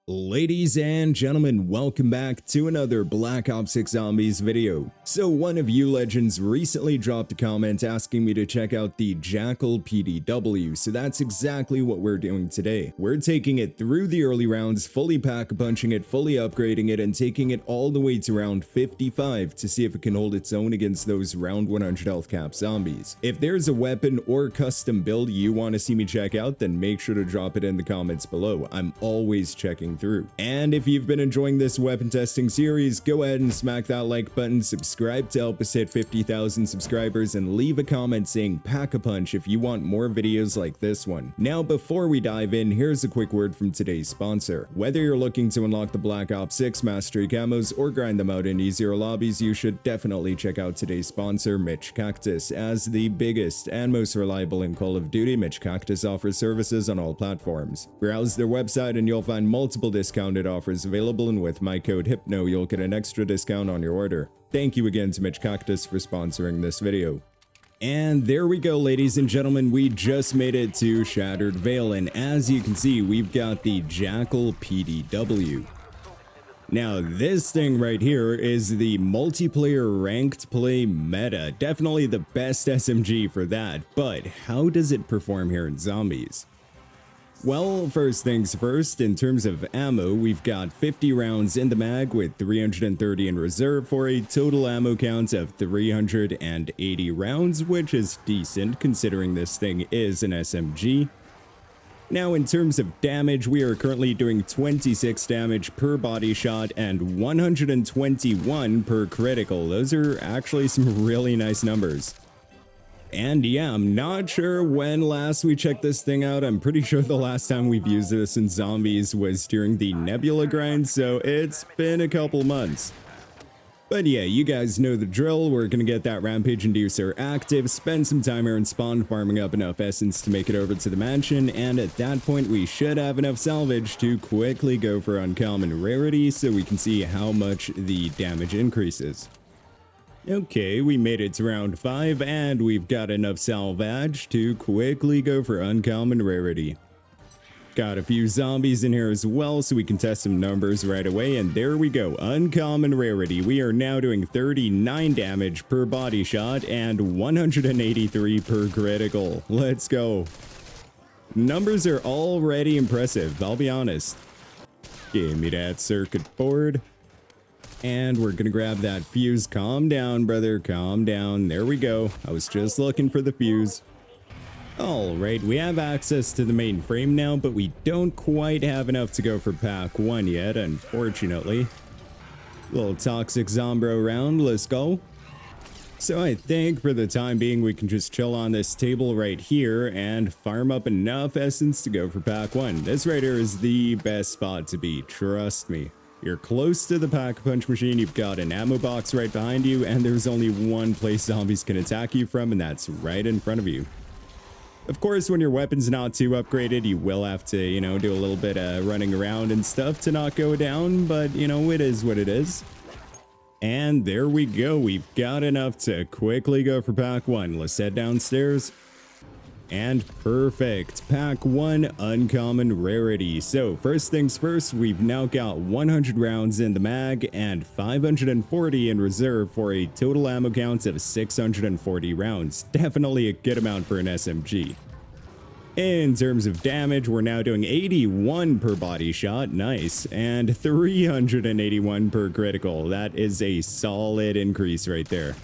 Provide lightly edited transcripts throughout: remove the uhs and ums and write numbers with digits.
Ladies and gentlemen, welcome back to another Black Ops 6 Zombies video. So one of you legends recently dropped a comment asking me to check out the Jackal PDW, so that's exactly what we're doing today. We're taking it through the early rounds, fully pack-punching it, fully upgrading it, and taking it all the way to round 55 to see if it can hold its own against those round 100 health cap zombies. If there's a weapon or custom build you want to see me check out, then make sure to drop it in the comments below. I'm always checking through. And if you've been enjoying this weapon testing series, go ahead and smack that like button, subscribe to help us hit 50,000 subscribers, and leave a comment saying pack-a-punch if you want more videos like this one. Now before we dive in, here's a quick word from today's sponsor. Whether you're looking to unlock the Black Ops 6 mastery camos or grind them out in easier lobbies, you should definitely check out today's sponsor, Mitch Cactus. As the biggest and most reliable in Call of Duty, Mitch Cactus offers services on all platforms. Browse their website and you'll find multiple discounted offers available, and with my code HYPNO you'll get an extra discount on your order. Thank you again to Mitch Cactus for sponsoring this video. And there we go, ladies and gentlemen, we just made it to Shattered Vale, and as you can see, we've got the Jackal PDW. Now this thing right here is the multiplayer ranked play meta, definitely the best SMG for that, but how does it perform here in zombies? Well, first things first, in terms of ammo, we've got 50 rounds in the mag with 330 in reserve for a total ammo count of 380 rounds, which is decent considering this thing is an SMG. Now in terms of damage, we are currently doing 26 damage per body shot and 121 per critical. Those are actually some really nice numbers. And yeah, I'm not sure when last we checked this thing out. I'm pretty sure the last time we've used this in zombies was during the Nebula grind, so it's been a couple months. But yeah, you guys know the drill. We're gonna get that Rampage Inducer active, spend some time here in spawn farming up enough essence to make it over to the mansion, and at that point we should have enough salvage to quickly go for uncommon rarity so we can see how much the damage increases. Okay, we made it to round 5 and we've got enough salvage to quickly go for uncommon rarity. Got a few zombies in here as well so we can test some numbers right away, and there we go, uncommon rarity. We are now doing 39 damage per body shot and 183 per critical. Let's go. Numbers are already impressive, I'll be honest. Give me that circuit board. And we're gonna grab that fuse. Calm down, brother, calm down. There we go. I was just looking for the fuse. Alright, we have access to the main frame now, but we don't quite have enough to go for pack 1 yet, unfortunately. Little toxic zombro round, let's go. So I think for the time being we can just chill on this table right here and farm up enough essence to go for pack 1. This right here is the best spot to be, trust me. You're close to the pack-a-punch machine, you've got an ammo box right behind you, and there's only one place zombies can attack you from, and that's right in front of you. Of course, when your weapon's not too upgraded, you will have to, you know, do a little bit of running around and stuff to not go down, but, you know, it is what it is. And there we go, we've got enough to quickly go for pack 1. Let's head downstairs. And perfect, pack 1 uncommon rarity. So first things first, we've now got 100 rounds in the mag and 540 in reserve for a total ammo count of 640 rounds. Definitely a good amount for an SMG. In terms of damage, we're now doing 81 per body shot, nice, and 381 per critical. That is a solid increase right there.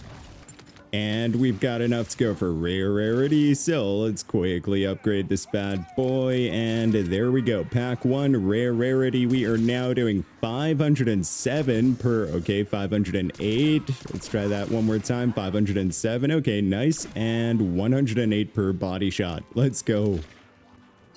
And we've got enough to go for rare rarity, so let's quickly upgrade this bad boy, and there we go, pack 1 rare rarity. We are now doing 507 per, okay, 508, let's try that one more time, 507, okay, nice, and 108 per body shot. Let's go.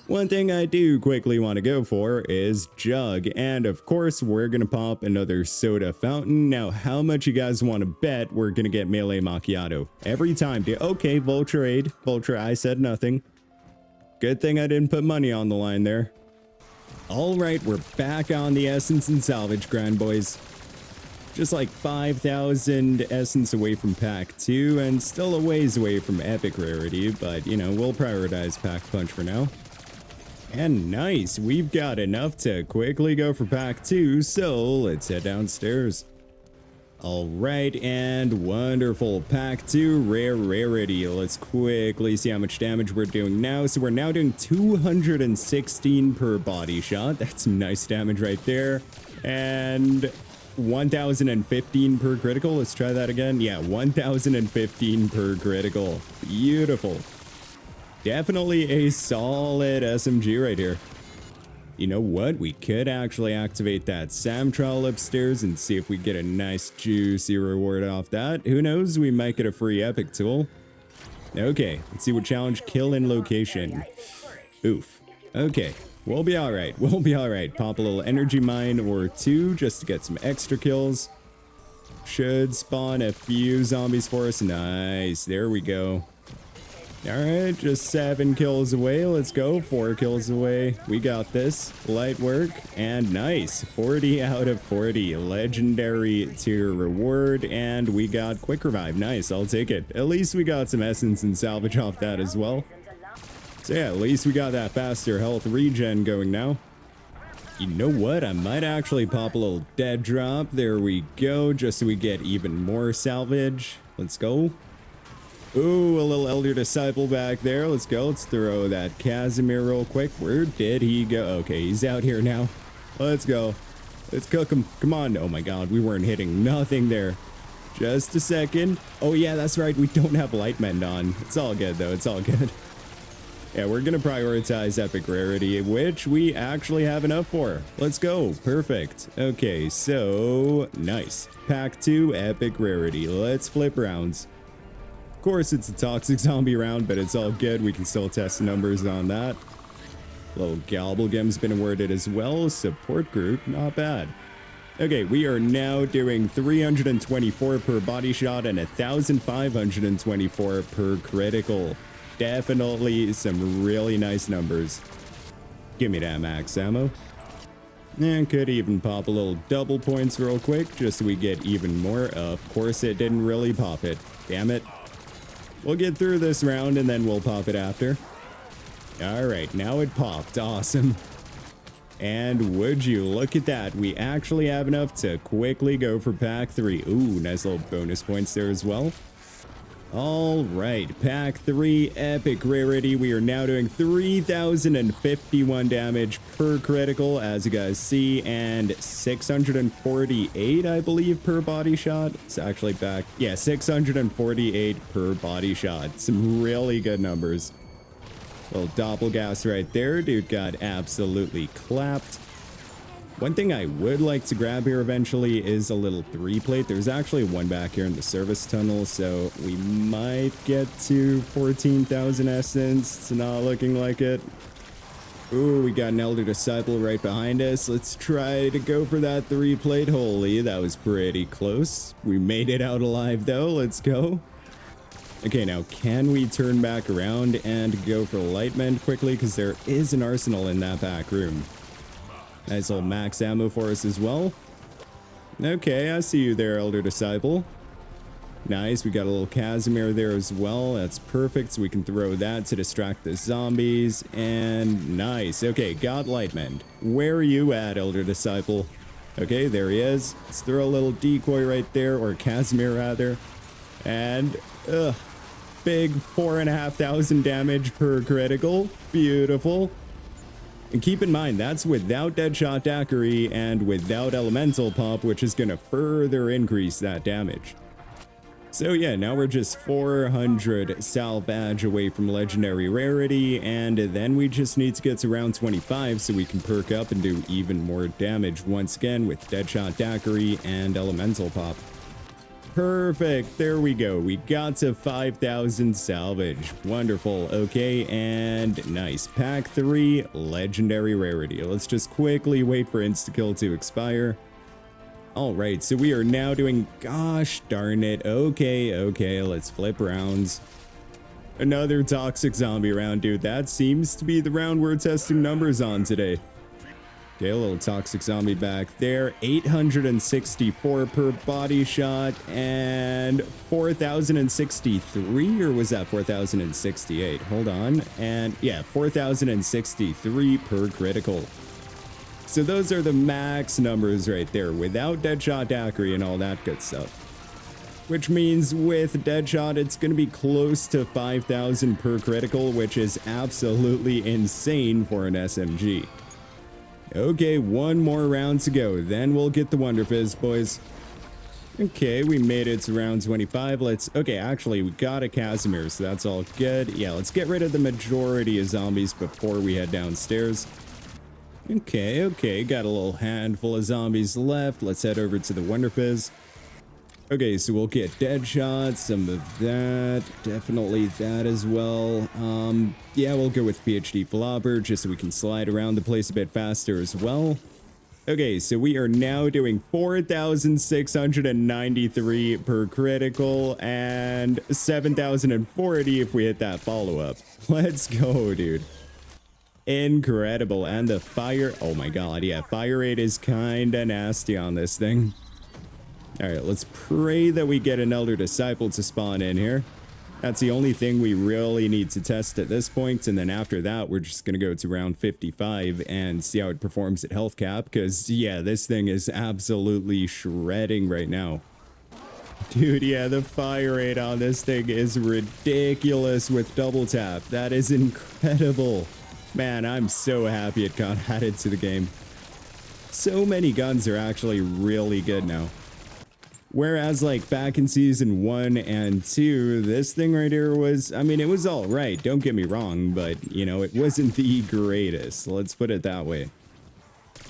One thing I do quickly want to go for is Jug, and of course we're gonna pop another soda fountain. Now how much you guys want to bet we're gonna get melee macchiato every time? Okay, Vulture Aid, Vulture, I said nothing. Good thing I didn't put money on the line there. Alright, we're back on the essence and salvage grind, boys. Just like 5,000 essence away from pack 2 and still a ways away from epic rarity, but you know, we'll prioritize pack punch for now. And nice, we've got enough to quickly go for pack 2, so let's head downstairs. Alright, and wonderful. Pack 2, Rarity. Let's quickly see how much damage we're doing now. So we're now doing 216 per body shot. That's some nice damage right there. And 1015 per critical. Let's try that again. Yeah, 1015 per critical. Beautiful. Definitely a solid SMG right here. You know what? We could actually activate that SAM trial upstairs and see if we get a nice juicy reward off that. Who knows? We might get a free epic tool. Okay, let's see what challenge kill in location. Oof. Okay, we'll be alright. We'll be alright. Pop a little energy mine or two just to get some extra kills. Should spawn a few zombies for us. Nice. There we go. Alright, just 7 kills away. Let's go. 4 kills away. We got this. Light work. And nice. 40 out of 40. Legendary tier reward. And we got quick revive. Nice. I'll take it. At least we got some essence and salvage off that as well. So yeah, at least we got that faster health regen going now. You know what? I might actually pop a little dead drop. There we go. Just so we get even more salvage. Let's go. Ooh, a little Elder Disciple back there. Let's go. Let's throw that Casimir real quick. Where did he go? Okay, he's out here now. Let's go. Let's cook him. Come on. Oh my god, we weren't hitting nothing there. Just a second. Oh yeah, that's right. We don't have Light Mend on. It's all good though. It's all good. Yeah, we're gonna prioritize Epic Rarity, which we actually have enough for. Let's go. Perfect. Okay, so nice. Pack 2, Epic Rarity. Let's flip rounds. Of course, it's a toxic zombie round, but it's all good. We can still test numbers on that. Little Gobblegum's been awarded as well. Support group, not bad. Okay, we are now doing 324 per body shot and 1,524 per critical. Definitely some really nice numbers. Give me that max ammo. And could even pop a little double points real quick, just so we get even more. Of course, it didn't really pop it. Damn it. We'll get through this round and then we'll pop it after. Alright, now it popped. Awesome. And would you look at that? We actually have enough to quickly go for pack 3. Ooh, nice little bonus points there as well. Alright, pack 3, Epic Rarity. We are now doing 3,051 damage per critical, as you guys see, and 648, I believe, per body shot. It's actually back. Yeah, 648 per body shot. Some really good numbers. Little doppelgas right there. Dude got absolutely clapped. One thing I would like to grab here eventually is a little 3-plate. There's actually one back here in the service tunnel, so we might get to 14,000 essence. It's not looking like it. Ooh, we got an Elder Disciple right behind us. Let's try to go for that 3-plate. Holy, that was pretty close. We made it out alive though. Let's go. Okay, now can we turn back around and go for Light Mend quickly? Because there is an arsenal in that back room. Nice little max ammo for us as well. Okay, I see you there, Elder Disciple. Nice, we got a little Casimir there as well. That's perfect, so we can throw that to distract the zombies. And nice. Okay, got Light Mend. Where are you at, Elder Disciple? Okay, there he is. Let's throw a little decoy right there, or Casimir rather. And, big 4,500 damage per critical. Beautiful. And keep in mind, that's without Deadshot Daiquiri and without Elemental Pop, which is going to further increase that damage. So yeah, now we're just 400 salvage away from Legendary Rarity, and then we just need to get to round 25 so we can perk up and do even more damage once again with Deadshot Daiquiri and Elemental Pop. Perfect. There we go. We got to 5,000 salvage. Wonderful. Okay, and nice. Pack 3, Legendary Rarity. Let's just quickly wait for insta-kill to expire. Alright, so we are now doing... Gosh darn it. Okay, let's flip rounds. Another toxic zombie round, dude. That seems to be the round we're testing numbers on today. Okay, a little toxic zombie back there. 864 per body shot and 4,063, or was that 4,068? Hold on. And yeah, 4,063 per critical. So those are the max numbers right there without Deadshot daiquiri and all that good stuff. Which means with Deadshot, it's going to be close to 5,000 per critical, which is absolutely insane for an SMG. Okay, one more round to go, then we'll get the Wonder Fizz, boys. Okay, we made it to round 25. Okay, actually, we got a Casimir, so that's all good. Yeah, let's get rid of the majority of zombies before we head downstairs. Okay, got a little handful of zombies left. Let's head over to the Wonder Fizz. Okay, so we'll get Deadshot, some of that, definitely that as well. Yeah, we'll go with PhD Flopper just so we can slide around the place a bit faster as well. Okay, so we are now doing 4,693 per critical and 7,040 if we hit that follow-up. Let's go, dude. Incredible. And the fire, oh my god, yeah, fire rate is kinda nasty on this thing. All right, let's pray that we get an Elder Disciple to spawn in here. That's the only thing we really need to test at this point, and then after that, we're just gonna go to round 55 and see how it performs at health cap, because, yeah, this thing is absolutely shredding right now. Dude, yeah, the fire rate on this thing is ridiculous with double tap. That is incredible. Man, I'm so happy it got added to the game. So many guns are actually really good now. Whereas, like, back in Season 1 and 2, this thing right here was, I mean, it was all right, don't get me wrong, but, you know, it wasn't the greatest. Let's put it that way.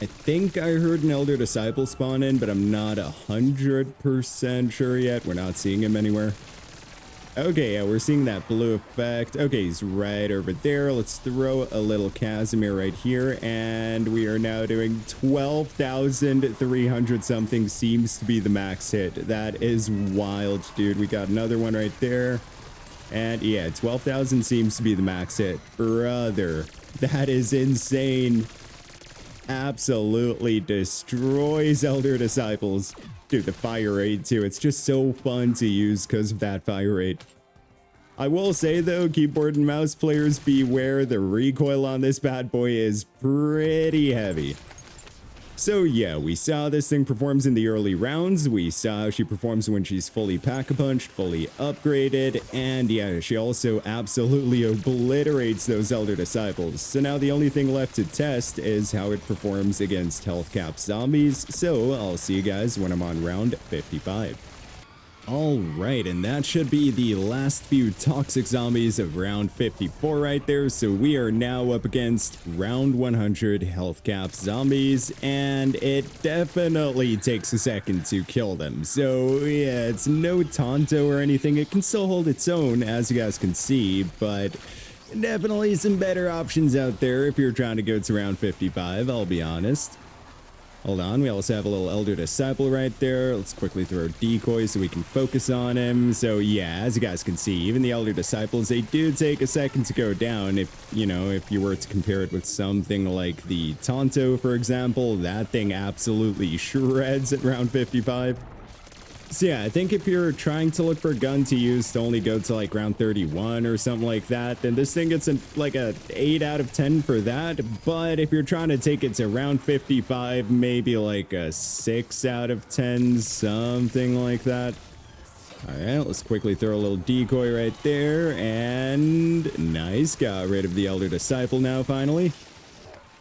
I think I heard an Elder Disciple spawn in, but I'm not 100% sure yet. We're not seeing him anywhere. Okay, yeah, we're seeing that blue effect. Okay, he's right over there. Let's throw a little Casimir right here, and we are now doing 12,300 something seems to be the max hit. That is wild, dude. We got another one right there. And yeah, 12,000 seems to be the max hit. Brother, that is insane. Absolutely destroys Elder Disciples. Dude, the fire rate too. It's just so fun to use because of that fire rate. I will say though, keyboard and mouse players beware. The recoil on this bad boy is pretty heavy. So yeah, we saw this thing performs in the early rounds. We saw how she performs when she's fully pack-a-punched, fully upgraded, and yeah, she also absolutely obliterates those Elder Disciples. So now the only thing left to test is how it performs against health cap zombies. So I'll see you guys when I'm on round 55. Alright, and that should be the last few toxic zombies of round 54 right there, so we are now up against round 100 health cap zombies, and it definitely takes a second to kill them. So yeah, it's no Tonto or anything, it can still hold its own as you guys can see, but definitely some better options out there if you're trying to go to round 55, I'll be honest. Hold on, we also have a little Elder Disciple right there. Let's quickly throw decoys so we can focus on him. So yeah, as you guys can see, even the Elder Disciples, they do take a second to go down. If, you know, if you were to compare it with something like the Tonto, for example, that thing absolutely shreds at round 55. So yeah, I think if you're trying to look for a gun to use to only go to like round 31 or something like that, then this thing gets like a 8 out of 10 for that. But if you're trying to take it to round 55, maybe like a 6 out of 10, something like that. All right, let's quickly throw a little decoy right there, and nice, got rid of the Elder Disciple now finally.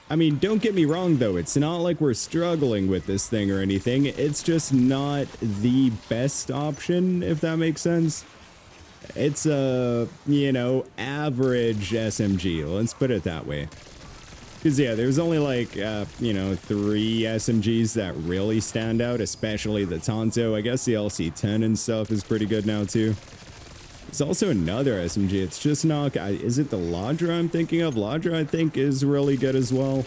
I mean, don't get me wrong though, it's not like we're struggling with this thing or anything, it's just not the best option, if that makes sense. It's a, you know, average SMG, let's put it that way. Because yeah, there's only like, you know, 3 SMGs that really stand out, especially the Tonto. I guess the LC-10 and stuff is pretty good now too. There's also another SMG, it's just not, is it the Ladra I'm thinking of? Ladra I think is really good as well.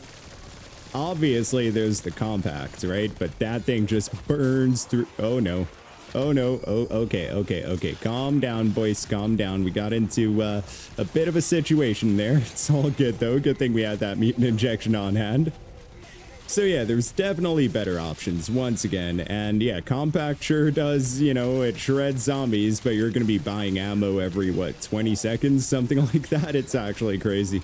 Obviously there's the Compact, right? But that thing just burns through, oh no. Oh no, oh, okay. Calm down, boys, calm down. We got into a bit of a situation there. It's all good though, good thing we had that mutant injection on hand. So yeah, there's definitely better options once again. And yeah, compact sure does, you know, it shreds zombies, but you're going to be buying ammo every, what, 20 seconds? Something like that. It's actually crazy.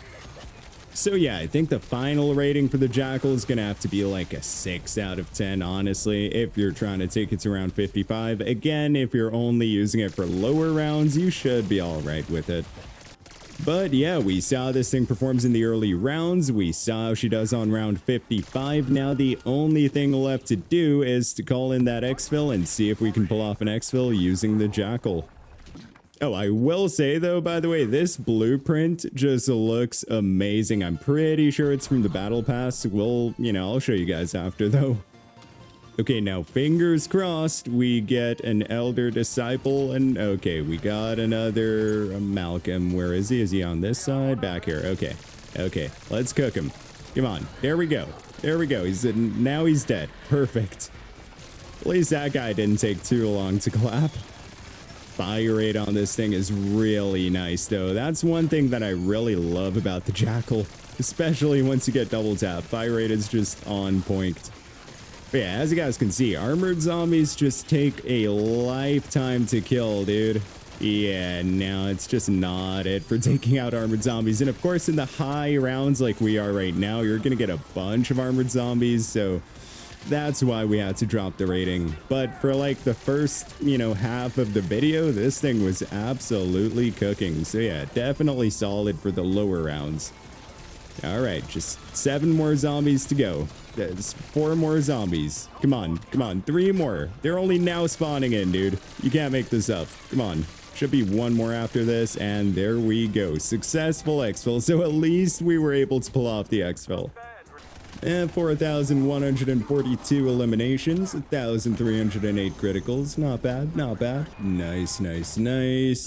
So yeah, I think the final rating for the Jackal is going to have to be like a 6 out of 10, honestly, if you're trying to take it to round 55. Again, if you're only using it for lower rounds, you should be all right with it. But yeah, we saw this thing performs in the early rounds. We saw how she does on round 55. Now the only thing left to do is to call in that Exfil and see if we can pull off an Exfil using the Jackal. Oh, I will say though, by the way, this blueprint just looks amazing. I'm pretty sure it's from the battle pass. I'll show you guys after though. Okay, now fingers crossed we get an elder disciple, and okay, we got another Malcolm. Where is he? Is he on this side? Back here. Okay, let's cook him. Come on, there we go. Now he's dead. Perfect. At least that guy didn't take too long to clap. Fire rate on this thing is really nice though. That's one thing that I really love about the Jackal, especially once you get double tap. Fire rate is just on point. But yeah, as you guys can see, armored zombies just take a lifetime to kill, dude. Yeah, no, it's just not it for taking out armored zombies. And of course, in the high rounds like we are right now, you're gonna get a bunch of armored zombies, so that's why we had to drop the rating. But for like the first, half of the video, this thing was absolutely cooking. So yeah, definitely solid for the lower rounds. All right, just 7 more zombies to go. There's 4 more zombies. Come on, 3 more. They're only now spawning in, dude. You can't make this up. Come on. Should be 1 more after this, and there we go. Successful Exfil. So at least we were able to pull off the Exfil. And 4,142 eliminations, 1,308 criticals. Not bad, not bad. Nice.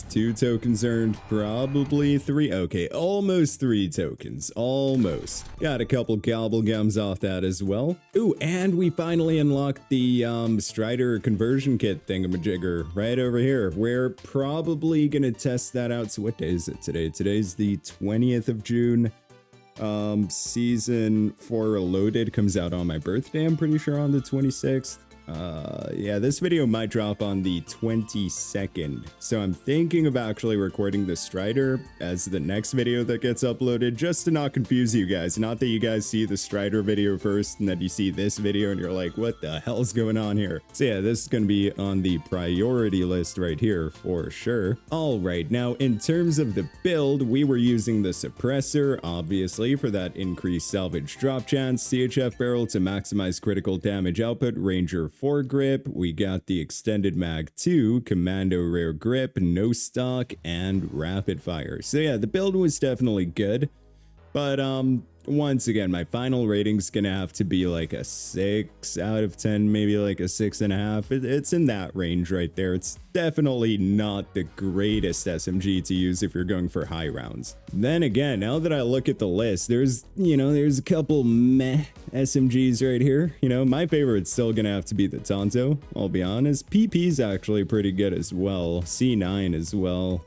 2 tokens earned, probably 3. Okay, almost 3 tokens, almost. Got a couple gobblegums off that as well. Ooh, and we finally unlocked the Strider conversion kit thingamajigger right over here. We're probably gonna test that out. So what day is it today? Today's the 20th of June. Season 4 Reloaded comes out on my birthday, I'm pretty sure, on the 26th. Yeah, this video might drop on the 22nd, so I'm thinking of actually recording the Strider as the next video that gets uploaded, just to not confuse you guys. Not that you guys see the Strider video first and then you see this video and you're like, what the hell's going on here? So yeah, this is gonna be on the priority list right here for sure. All right, now in terms of the build, we were using the suppressor, obviously, for that increased salvage drop chance, CHF barrel to maximize critical damage output, Ranger foregrip. We got the extended mag 2, commando rare grip, no stock, and rapid fire. So yeah, the build was definitely good, but once again, my final rating's gonna have to be like a 6 out of 10, maybe like a 6.5. It's in that range right there. It's definitely not the greatest SMG to use if you're going for high rounds. Then again, now that I look at the list, there's a couple meh SMGs right here. My favorite's still gonna have to be the Tonto, I'll be honest. PP's actually pretty good as well. C9 as well.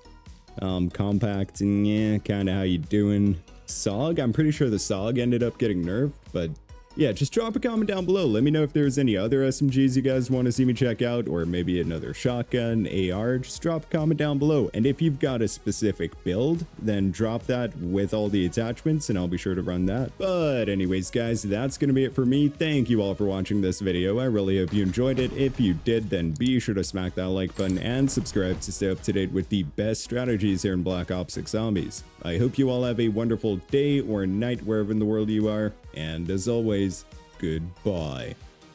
Compact, yeah, kind of how you doing. SOG, I'm pretty sure the SOG ended up getting nerfed, but yeah, just drop a comment down below. Let me know if there's any other SMGs you guys want to see me check out, or maybe another shotgun, AR. Just drop a comment down below. And if you've got a specific build, then drop that with all the attachments and I'll be sure to run that. But anyways, guys, that's going to be it for me. Thank you all for watching this video. I really hope you enjoyed it. If you did, then be sure to smack that like button and subscribe to stay up to date with the best strategies here in Black Ops 6 Zombies. I hope you all have a wonderful day or night wherever in the world you are. And as always, goodbye.